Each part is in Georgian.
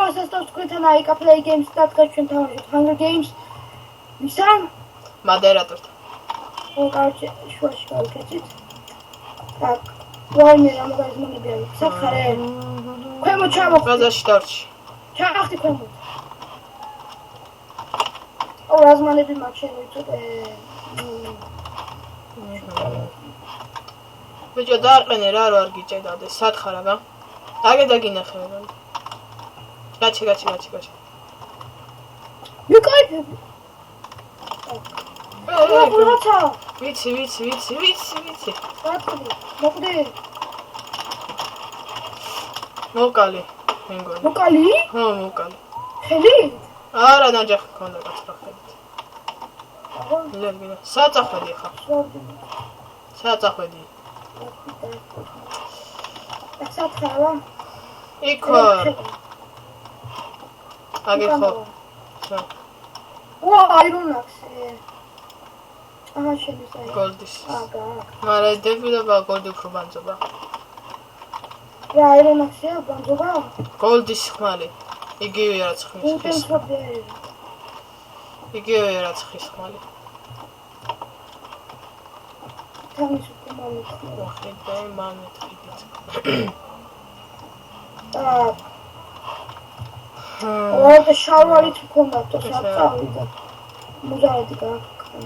ასასწავს თქვენთან აიკა Play Games და თქვენ ჩვენ თავაზობთ Hunger Games. ვისთან? მოდერატორთან. კარგი, შუაში გავიქეცით. Так. ვაიმე რა მაგაზმონები არის? სათხარე. ქვემოთ ჩამოხდი. ბაზარში დარჩი. ჩახდი ქვემოთ. აუ რაზმანები მაქვს შევიწოდე. ბიჭო დაარყენე რა არ გიჭედავდეს. სათხარ აბა. დაგინახე რა. გაჩი. მიკაიფები. რაღაცა. ვიცი. მოკვდი. მოკალი. მეგონი. მოკალი? ხო, მოკალი. ხელი? არა, ნაჯახი ქონდა კაცრახებით. საწახვედი ხა. საწახვედი. სათხარა. იქო. აგე ხო. ვა, აირონაქსი. აჰა, შემისაი. გოლდის. აგა. მარა დებილება გოლდი უფრო ბანძობა. რა აირონაქსია ბანძობა? გოლდის ხმალი. იგივე რაც ხმის. ინტენსივი. იგივე რაც ხის ხმალი. თავის უკმალო. მოხდა მამეთყიდით. так. Ой, შარვალით მქონდა თო საწავიდა. მუზადი გააკეთე.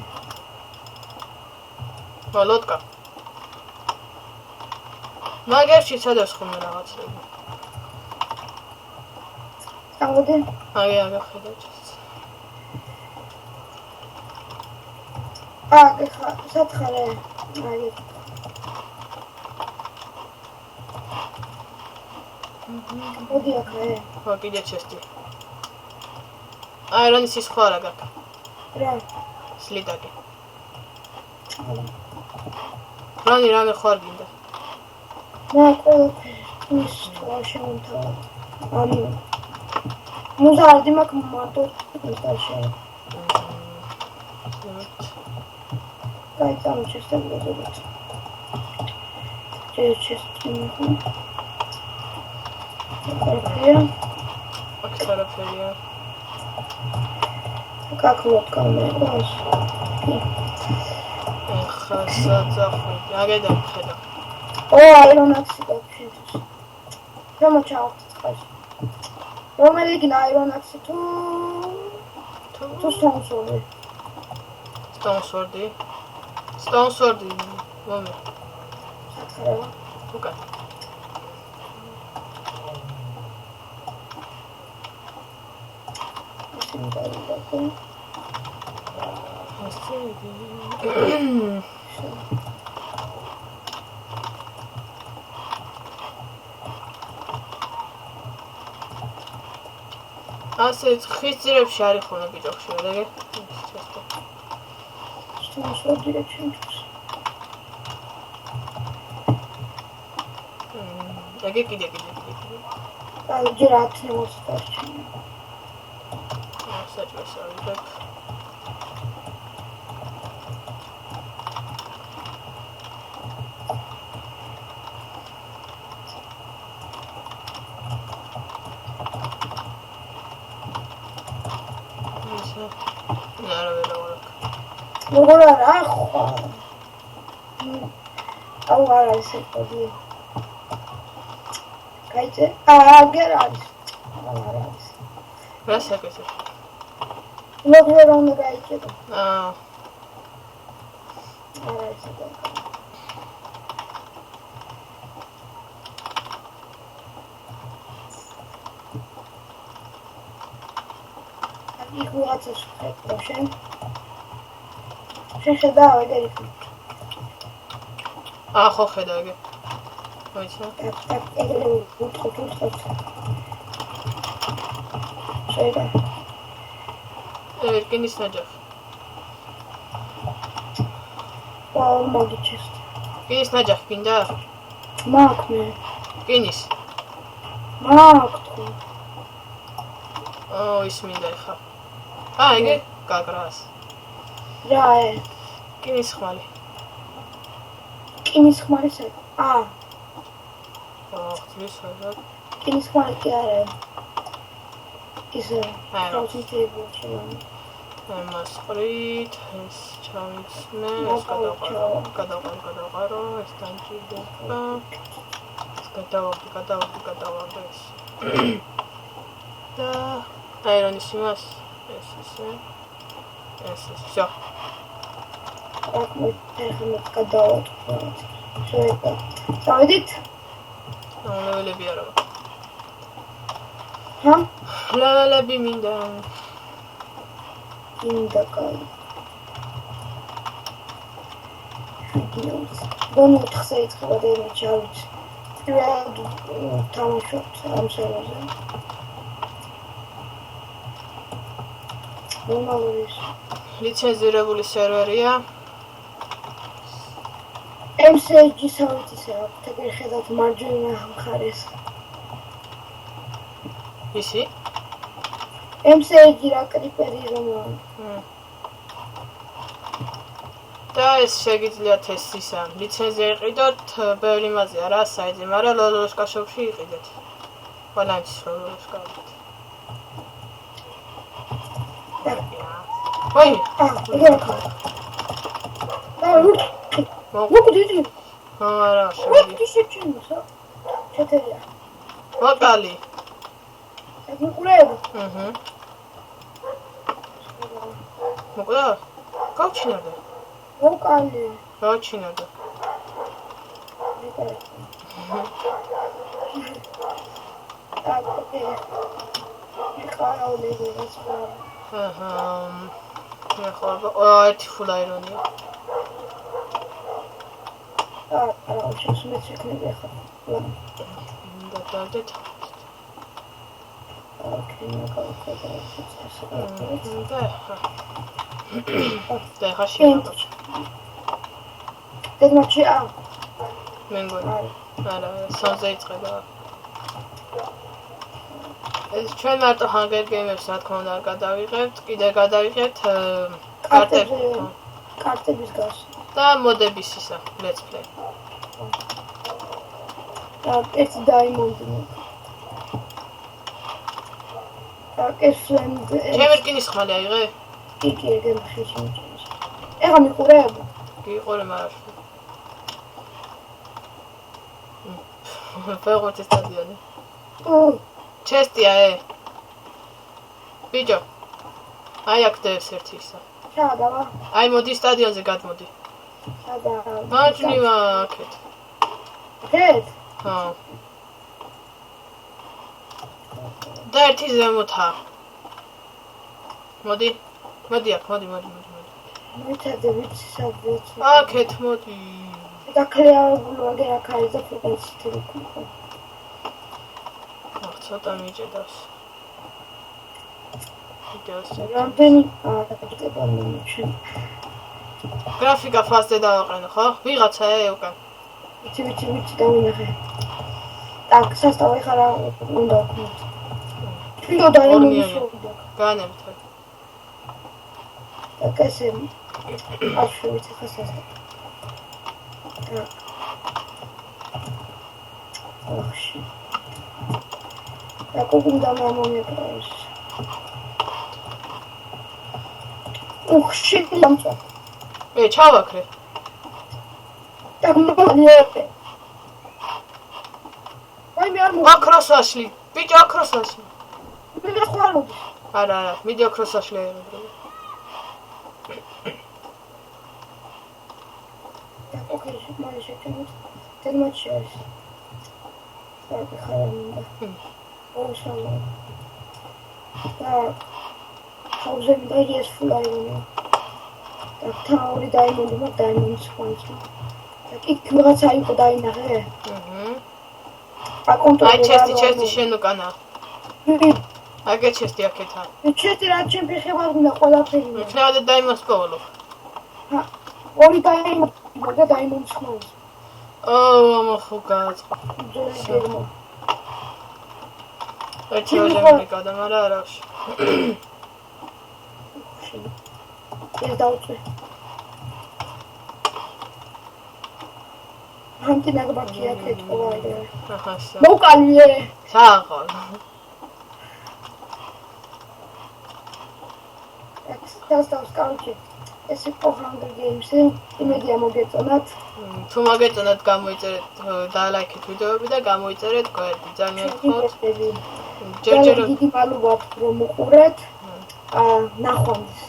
მოლოტკა. მაგერში სადაც ხომ რაღაცები. წავედი. აგე ხედავ. აგე სათხარე. აგე. მოდი აქე. ხო, კიდე ჩესტი. აირონის ის ხო არა გაქვს. რა? სლიტაკი. რანი რამე ხო არ გინდა? მე ყველაფერი ის თვა შემოთავაზ. ანუ მუზარდი მაქვს მარტო ისაში. გაიწამო შეესაბამებოდ. ჩესტი. Аксараферия. Как лодка у меня класс. Эх, сацахуй. Агеда ხედა. О, აირონაქსი გაქვს. შემოჩაო. რომელი გინა აირონაქსი თუ სტონსორდი. სტონსორდი. მომე. სათხარა. უკა. ასე ხის ძირებში არის ხოლმე ბიჭოხში, რეგე? სტონსორდი ჩემთვის. რეგე კიდე. აი, ჯერ 10 მოსწარჩი. საჭმელს ავიღებ. როგორ არა ხო? აუ არა ისე პოდი. კაიჭე? აგერ არის. არა არის. რა საკეთე? როგორ უნდა გაიჭედო? არა ისე და. იქ ვიღაცას ხედავ შენ. შეხედავ ეგ იქ. ხო ხედავ ეგ. მოიცა? так, ეგ უთხოთ. შედა. კინის ნაჯახი. აუ მაგიჩეს. კინის ნაჯახი გინდა? მაქვს მე. კინის. მაქვს. ის მინდა ხა. ეგ გაგრას. რა კინის ხმალი. კინის ხმალი სა? ხმლის რა? კინის ხმალი კი არა. ისე აი რა. პროცენტები შეიძლება. მას ყრით, ეს ჩავიცმე, ეს გადავყარო, ეს დამჭირდება. ეს გადავაბი ეს. და აირონის იმას, ეს ისე. ეს, всё. აქ მე გადავატყო. შეიძლება. დავიდით? ლეველები არა. ჰა? ლეველები მინდა. მინდა კაი. ბონუ 4-ზე იწყება დემეჯი, არ ვიცი. პირველად თამაშობთ ამ სერვერზე. ნორმალური ის. ლიცენზირებული სერვერია. MSG-ს ავიცისე აქვს, ეგრე ხედავთ მარჯვენა მხარეს. ისი? MSG რა კრიპერი რომაა. და ეს შეგიძლიათ ეს ისა ლიცენზია იყიდოთ ბევრი მაზე არა საიტზე, მაგრამ ლოლოშკაშოვში იყიდეთ. ბალანსი ლოლოშკავით. ვაი, ეგრე ხარ. მოკვდიდი. არა, მოკვდი შეჩენოსა. ჩეთერია. ვოკალი. ეგ მიყურებ. მოკვდა? გავჩინარდა. ვოკალი. გავჩინარდა. ერთი full iron-ია. არა, შეშმეც შეკნები ახლა. დავდეთ. და ხაში დედმაჩი მე მგონი. არა, სანზე იწყება. ეს ჩვენ მარტო Hunger Games-ს რა თქმა უნდა არ გადავიღებთ, კიდე გადავიღებთ კარტების გას. და მოდების ისა, let's play. და ეს დაიმონდი. და ეს ფლენდ. ჩემი რკინის ხმალი აიღე? იგი ეგრე შეჭიმჭის. ეხა მიყურებ? გიყურე მარაში. ფეგოთი სტადიონი. ჩესტია ბიჭო. აი აქ დევს ერთი ისა. ჩაადავა. აი მოდი სტადიონზე გადმოდი. სადა. მაჩნივა აქეთ. ეს? ჰა. და ერთი ზემოთა. მოდი. მოდი აქ, მოდი. მოიცადებით სადღაც. აქეთ მოდი. და ქრეალურ აგერ აქ არის და ფოტოსით იქნება. ცოტა მიჭედავს. რამდენი აკეთება მომჩენ. გრაფიკა ფასზე დავაყენო, ხო? ვიღაცა უკან. ვიცი დავინახე. так, სასტავი ხარა უნდა ვქნათ. თვითონ დაიმონიშოვდა. განემთე. так, ესე აშვით ხა სასტავი. так. ოხში. так, უნდა მომიაკროს. ოხში ლამწა. ჩავაქრე. так, მოკლე. აი მე არ აკროსაშლი. ბიჭო აკროსაშლი. მე ხვალობ. არა, მიდი აკროსაშლი აიღე. ოკეი, მალე შეჭამოთ. დემაჩი არის. так, ხარამდა. ოშალა. так. ხავზე მიდაი ეს ფულაიონი. так, თავი დაიმონდი, მაგ დაიმონდის ხონჩი. так, იქ რაღაცა იყო დაინახე. აი ჩესტი შენ უკანა. აგე ჩესტი აქეთა. ჩესტი რა ჩემ ფეხებად უნდა ყველაფერი. იქნება დაიმასპოლო. ორი დაიმონდა დაიმონდის ხონჩი. მოხო გააწყო. ძერგერმო. ერთი ოჯამი გადამარა არაში. ეს დაუწე. Hantina bakia ketqovaide. ახასა. მოკალიე. სააღალ. დასდავს კავშირი. ეს იყო Hunger Games-ი, იმედია მოგეწონათ. თუ მოგეწონათ გამოიწერეთ დალაიქეთ ვიდეოები და გამოიწერეთ გვერდი. ძალიან გთხოვთ. ჯერჯერობით დიდი მადლობა რომ უყურეთ. ნახვამდის.